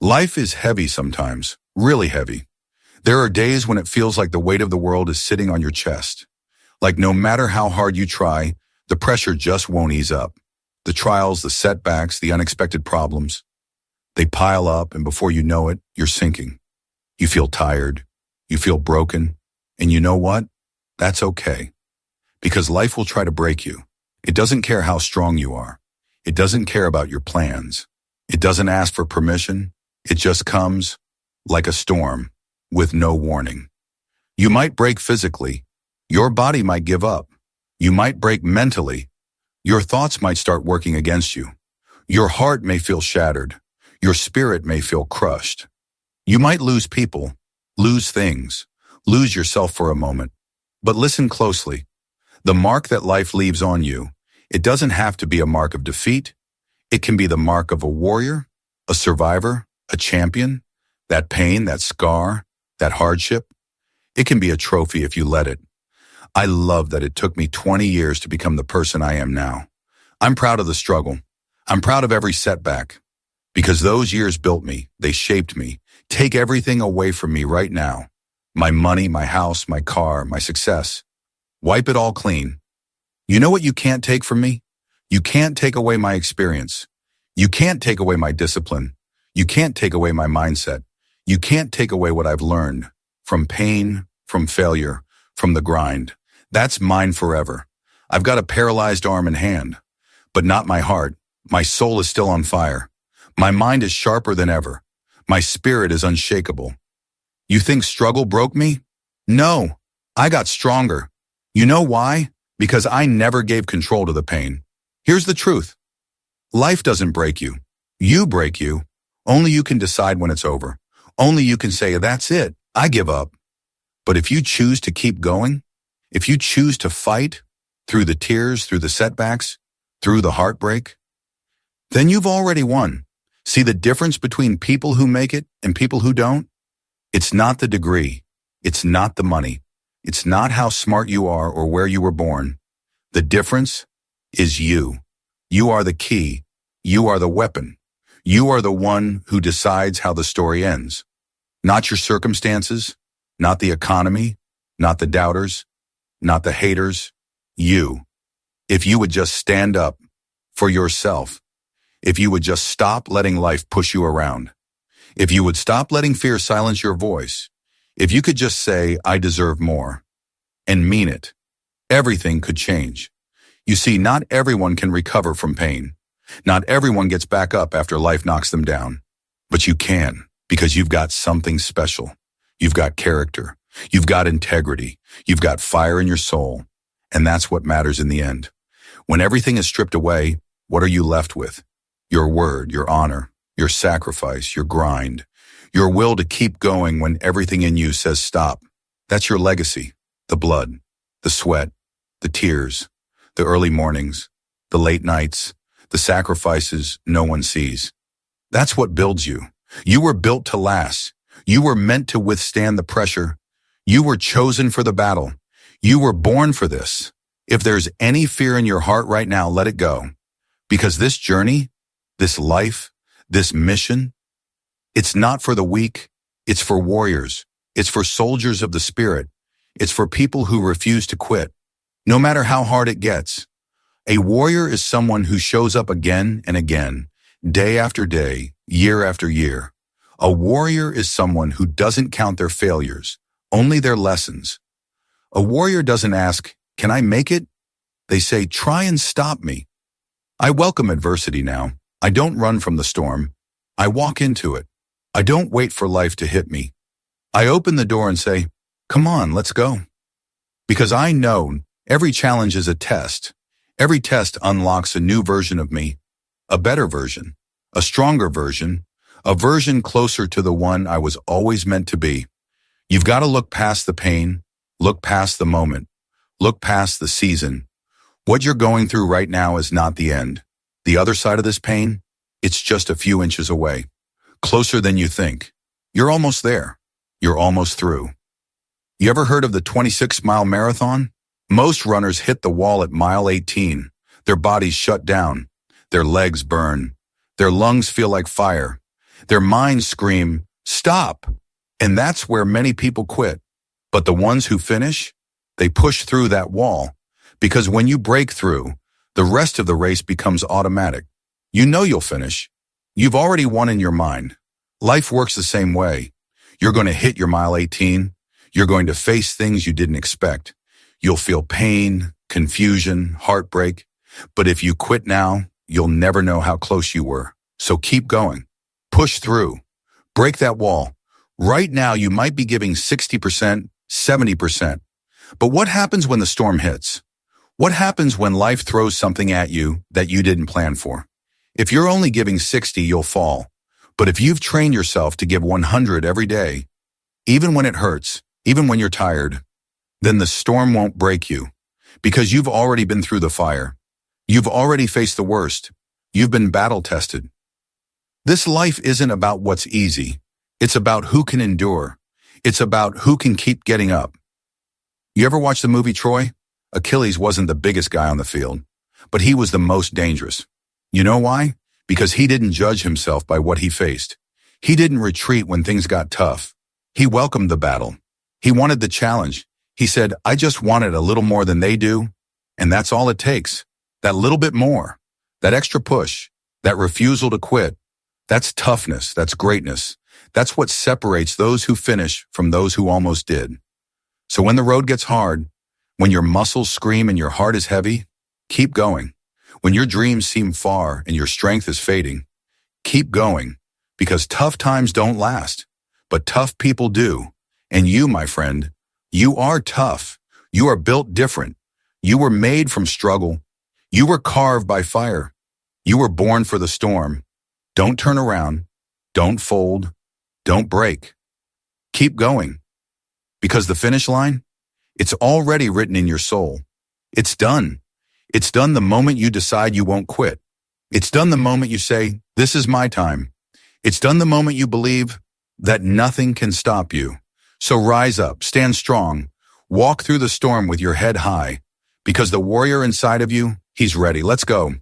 Life is heavy sometimes, really heavy. There are days when it feels like the weight of the world is sitting on your chest. Like no matter how hard you try, the pressure just won't ease up. The trials, the setbacks, the unexpected problems, they pile up, and before you know it, you're sinking. You feel tired, you feel broken, and you know what? That's okay. Because life will try to break you. It doesn't care how strong you are. It doesn't care about your plans. It doesn't ask for permission. It just comes like a storm with no warning. You might break physically. Your body might give up. You might break mentally. Your thoughts might start working against you. Your heart may feel shattered. Your spirit may feel crushed. You might lose people, lose things, lose yourself for a moment. But listen closely. The mark that life leaves on you, it doesn't have to be a mark of defeat. It can be the mark of a warrior, a survivor, a champion. That pain, that scar, that hardship, it can be a trophy if you let it. I love that it took me 20 years to become the person I am now. I'm proud of the struggle. I'm proud of every setback. Because those years built me, they shaped me. Take everything away from me right now. My money, my house, my car, my success. Wipe it all clean. You know what you can't take from me? You can't take away my experience. You can't take away my discipline. You can't take away my mindset. You can't take away what I've learned from pain, from failure, from the grind. That's mine forever. I've got a paralyzed arm and hand, but not my heart. My soul is still on fire. My mind is sharper than ever. My spirit is unshakable. You think struggle broke me? No, I got stronger. You know why? Because I never gave control to the pain. Here's the truth. Life doesn't break you. You break you. Only you can decide when it's over. Only you can say, that's it, I give up. But if you choose to keep going, if you choose to fight through the tears, through the setbacks, through the heartbreak, then you've already won. See the difference between people who make it and people who don't? It's not the degree. It's not the money. It's not how smart you are or where you were born. The difference is you. You are the key. You are the weapon. You are the one who decides how the story ends. Not your circumstances, not the economy, not the doubters, not the haters. You. If you would just stand up for yourself, if you would just stop letting life push you around, if you would stop letting fear silence your voice, if you could just say, I deserve more, and mean it, everything could change. You see, not everyone can recover from pain. Not everyone gets back up after life knocks them down. But you can, because you've got something special. You've got character. You've got integrity. You've got fire in your soul. And that's what matters in the end. When everything is stripped away, what are you left with? Your word, your honor, your sacrifice, your grind, your will to keep going when everything in you says stop. That's your legacy. The blood, the sweat, the tears, the early mornings, the late nights, the sacrifices no one sees. That's what builds you. You were built to last. You were meant to withstand the pressure. You were chosen for the battle. You were born for this. If there's any fear in your heart right now, let it go. Because this journey, this life, this mission, it's not for the weak. It's for warriors. It's for soldiers of the spirit. It's for people who refuse to quit, no matter how hard it gets. A warrior is someone who shows up again and again, day after day, year after year. A warrior is someone who doesn't count their failures, only their lessons. A warrior doesn't ask, can I make it? They say, try and stop me. I welcome adversity now. I don't run from the storm. I walk into it. I don't wait for life to hit me. I open the door and say, come on, let's go. Because I know every challenge is a test. Every test unlocks a new version of me, a better version, a stronger version, a version closer to the one I was always meant to be. You've got to look past the pain, look past the moment, look past the season. What you're going through right now is not the end. The other side of this pain, it's just a few inches away, closer than you think. You're almost there. You're almost through. You ever heard of the 26-mile marathon? Most runners hit the wall at mile 18. Their bodies shut down. Their legs burn. Their lungs feel like fire. Their minds scream, "Stop!" And that's where many people quit. But the ones who finish, they push through that wall. Because when you break through, the rest of the race becomes automatic. You know you'll finish. You've already won in your mind. Life works the same way. You're going to hit your mile 18. You're going to face things you didn't expect. You'll feel pain, confusion, heartbreak. But if you quit now, you'll never know how close you were. So keep going. Push through. Break that wall. Right now, you might be giving 60%, 70%. But what happens when the storm hits? What happens when life throws something at you that you didn't plan for? If you're only giving 60, you'll fall. But if you've trained yourself to give 100 every day, even when it hurts, even when you're tired, then the storm won't break you because you've already been through the fire. You've already faced the worst. You've been battle tested. This life isn't about what's easy. It's about who can endure. It's about who can keep getting up. You ever watch the movie Troy? Achilles wasn't the biggest guy on the field, but he was the most dangerous. You know why? Because he didn't judge himself by what he faced. He didn't retreat when things got tough. He welcomed the battle. He wanted the challenge. He said, "I just wanted a little more than they do." And that's all it takes. That little bit more. That extra push. That refusal to quit. That's toughness. That's greatness. That's what separates those who finish from those who almost did. So when the road gets hard, when your muscles scream and your heart is heavy, keep going. When your dreams seem far and your strength is fading, keep going, because tough times don't last, but tough people do. And you, my friend, you are tough. You are built different. You were made from struggle. You were carved by fire. You were born for the storm. Don't turn around. Don't fold. Don't break. Keep going. Because the finish line, it's already written in your soul. It's done. It's done the moment you decide you won't quit. It's done the moment you say, "This is my time." It's done the moment you believe that nothing can stop you. So rise up, stand strong, walk through the storm with your head high, because the warrior inside of you, he's ready. Let's go.